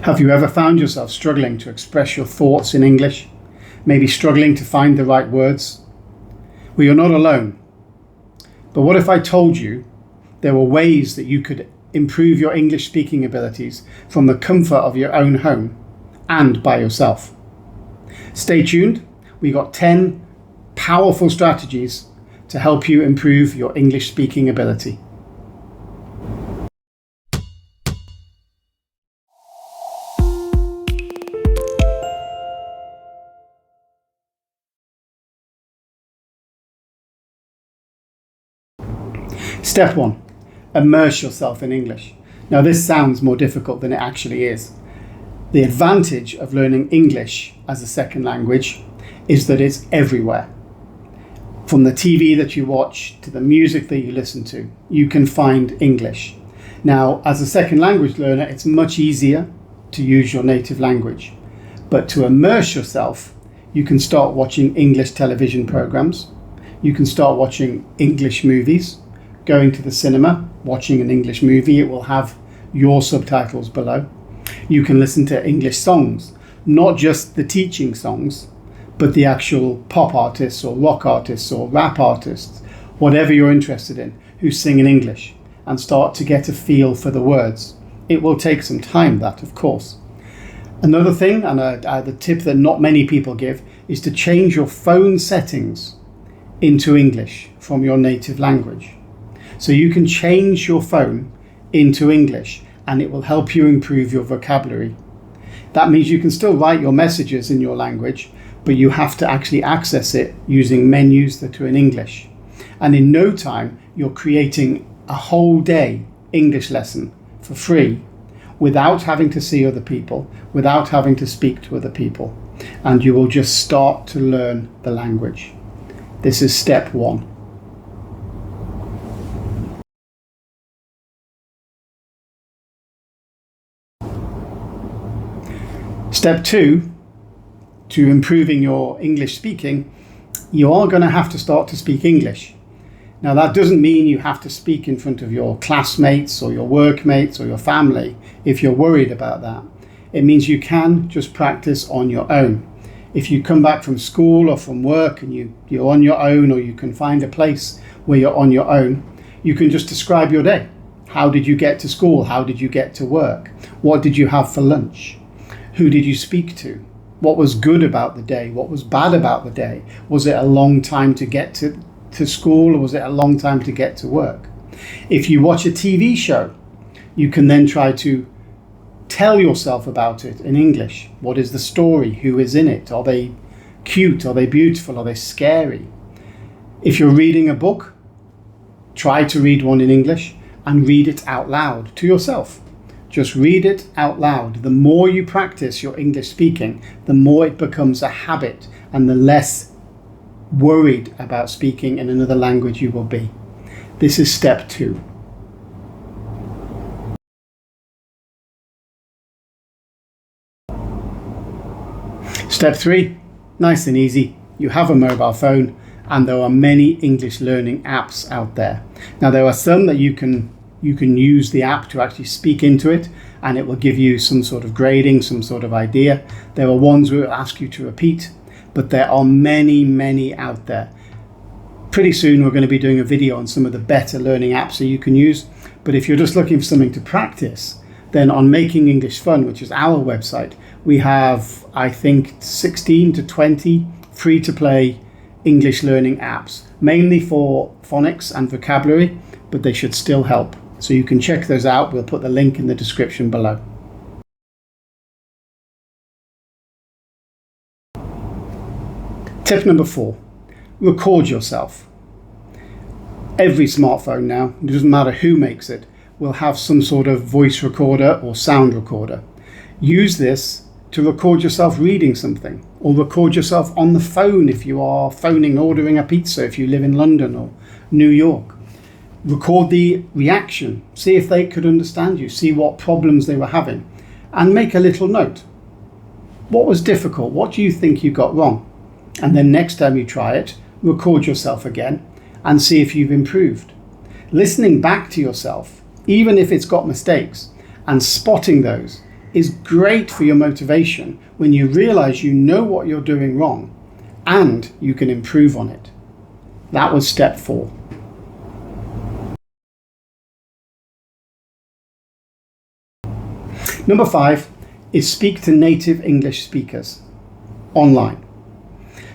Have you ever found yourself struggling to express your thoughts in English? Maybe struggling to find the right words? Well, you're not alone. But what if I told you there were ways that you could improve your English speaking abilities from the comfort of your own home and by yourself? Stay tuned. We got 10 powerful strategies to help you improve your English speaking ability. Step 1. Immerse yourself in English. Now this sounds more difficult than it actually is. The advantage of learning English as a second language is that it's everywhere. From the TV that you watch to the music that you listen to, you can find English. Now, as a second language learner, it's much easier to use your native language. But to immerse yourself, you can start watching English television programs. You can start watching English movies. Going to the cinema, watching an English movie, it will have your subtitles below. You can listen to English songs, not just the teaching songs, but the actual pop artists or rock artists or rap artists, whatever you're interested in, who sing in English, and start to get a feel for the words. It will take some time, that of course. Another thing, and the tip that not many people give, is to change your phone settings into English from your native language. So you can change your phone into English and it will help you improve your vocabulary. That means you can still write your messages in your language, but you have to actually access it using menus that are in English. And in no time, you're creating a whole day English lesson for free without having to see other people, without having to speak to other people. And you will just start to learn the language. This is step 1. Step 2, to improving your English speaking, you are going to have to start to speak English. Now that doesn't mean you have to speak in front of your classmates or your workmates or your family if you're worried about that. It means you can just practice on your own. If you come back from school or from work and you're on your own, or you can find a place where you're on your own, you can just describe your day. How did you get to school? How did you get to work? What did you have for lunch? Who did you speak to? What was good about the day? What was bad about the day? Was it a long time to get to school, or was it a long time to get to work? If you watch a TV show, you can then try to tell yourself about it in English. What is the story? Who is in it? Are they cute? Are they beautiful? Are they scary? If you're reading a book, try to read one in English and read it out loud to yourself. Just read it out loud. The more you practice your English speaking, the more it becomes a habit and the less worried about speaking in another language you will be. This is step 2. Step 3, nice and easy. You have a mobile phone and there are many English learning apps out there. Now there are some that you can use the app to actually speak into it and it will give you some sort of grading, some sort of idea. There are ones where it will ask you to repeat, but there are many out there. Pretty soon we're going to be doing a video on some of the better learning apps that you can use. But if you're just looking for something to practice, then on Making English Fun, which is our website, we have, I think, 16 to 20 free-to-play English learning apps, mainly for phonics and vocabulary, but they should still help. So you can check those out. We'll put the link in the description below. Tip number 4, record yourself. Every smartphone now, it doesn't matter who makes it, will have some sort of voice recorder or sound recorder. Use this to record yourself reading something, or record yourself on the phone if you are phoning ordering a pizza if you live in London or New York. Record the reaction, see if they could understand you, see what problems they were having, and make a little note. What was difficult? What do you think you got wrong? And then next time you try it, record yourself again and see if you've improved. Listening back to yourself, even if it's got mistakes, and spotting those is great for your motivation when you realize you know what you're doing wrong and you can improve on it. That was step 4. Number 5 is speak to native English speakers online.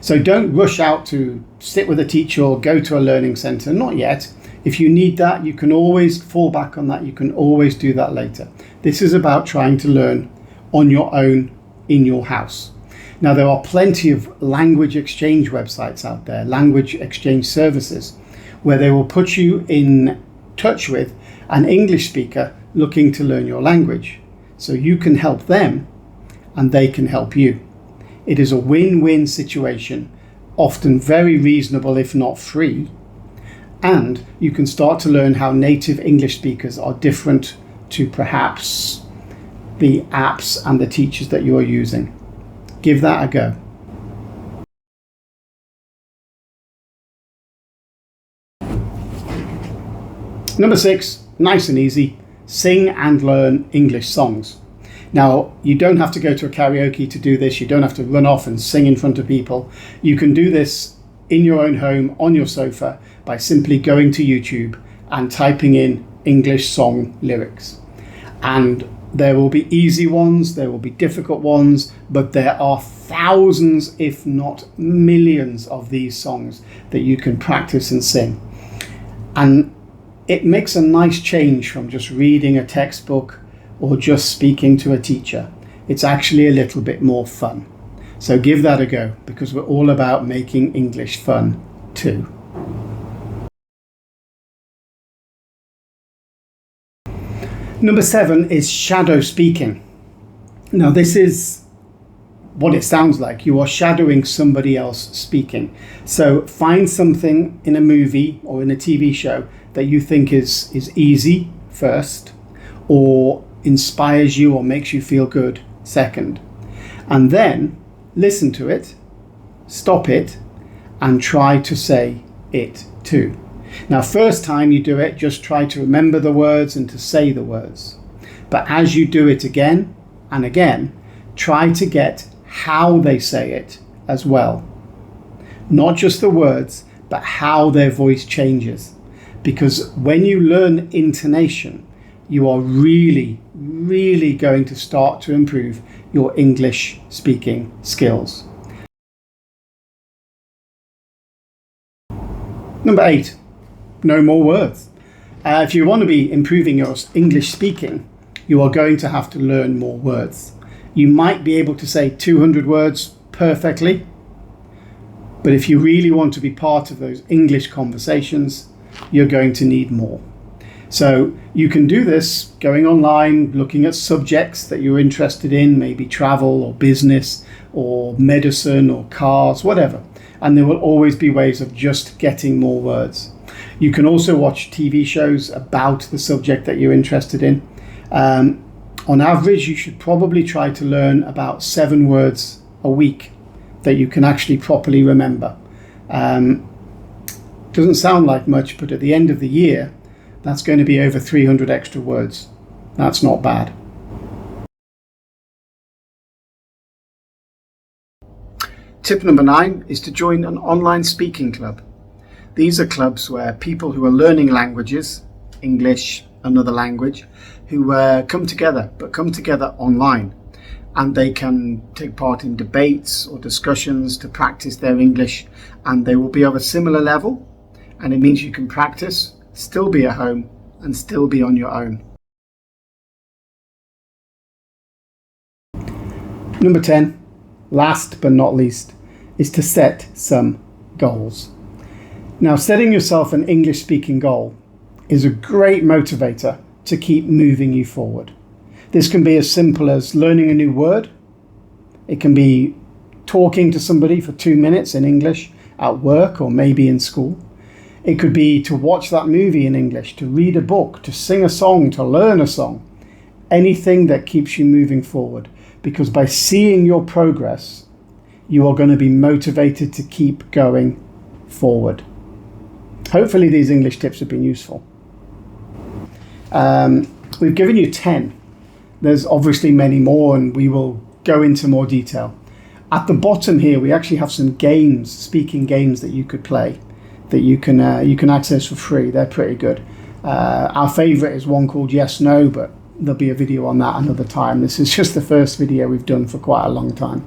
So don't rush out to sit with a teacher or go to a learning centre, not yet. If you need that, you can always fall back on that. You can always do that later. This is about trying to learn on your own in your house. Now, there are plenty of language exchange websites out there, language exchange services, where they will put you in touch with an English speaker looking to learn your language. So you can help them and they can help you. It is a win-win situation, often very reasonable if not free. And you can start to learn how native English speakers are different to perhaps the apps and the teachers that you are using. Give that a go. Number 6, nice and easy, sing and learn English songs. Now, you don't have to go to a karaoke to do this. You don't have to run off and sing in front of people. You can do this in your own home, on your sofa, by simply going to YouTube and typing in English song lyrics. And there will be easy ones, there will be difficult ones, but there are thousands, if not millions, of these songs that you can practice and sing. And it makes a nice change from just reading a textbook or just speaking to a teacher. It's actually a little bit more fun. So give that a go, because we're all about making English fun too. Number 7 is shadow speaking. Now, this is what it sounds like. You are shadowing somebody else speaking. So find something in a movie or in a TV show that you think is easy first, or inspires you or makes you feel good second. And then listen to it, stop it, and try to say it too. Now, first time you do it, just try to remember the words and to say the words. But as you do it again and again, try to get how they say it as well. Not just the words, but how their voice changes. Because when you learn intonation, you are really going to start to improve your English speaking skills. Number 8, no more words. If you want to be improving your English speaking, you are going to have to learn more words. You might be able to say 200 words perfectly, but if you really want to be part of those English conversations, you're going to need more. So you can do this going online, looking at subjects that you're interested in, maybe travel or business or medicine or cars, whatever. And there will always be ways of just getting more words. You can also watch TV shows about the subject that you're interested in. On average, you should probably try to learn about 7 words a week that you can actually properly remember. Doesn't sound like much, but at the end of the year, that's going to be over 300 extra words. That's not bad. Tip number 9 is to join an online speaking club. These are clubs where people who are learning languages, English, another language, who come together online, and they can take part in debates or discussions to practice their English, and they will be of a similar level, and it means you can practice, still be at home, and still be on your own. Number 10, last but not least, is to set some goals. Now, setting yourself an English speaking goal is a great motivator to keep moving you forward. This can be as simple as learning a new word. It can be talking to somebody for 2 minutes in English at work or maybe in school. It could be to watch that movie in English, to read a book, to sing a song, to learn a song. Anything that keeps you moving forward. Because by seeing your progress, you are going to be motivated to keep going forward. Hopefully these English tips have been useful. We've given you 10. there's obviously many more, and we will go into more detail. At the bottom here, we actually have some games, speaking games that you could play, that you can access for free. They're pretty good. Our favourite is one called Yes No, but there'll be a video on that another time. This is just the first video we've done for quite a long time.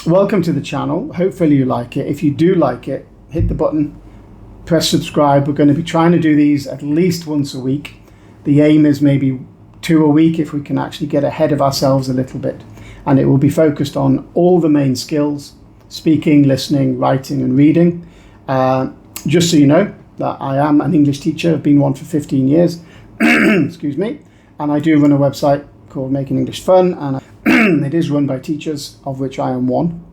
Welcome to the channel. Hopefully you like it. If you do like it, hit the button, press subscribe. We're going to be trying to do these at least once a week. The aim is maybe 2 a week if we can actually get ahead of ourselves a little bit. And it will be focused on all the main skills: speaking, listening, writing and reading. Just so you know that I am an English teacher. I've been one for 15 years. Excuse me. And I do run a website called Making English Fun, and it is run by teachers, of which I am one.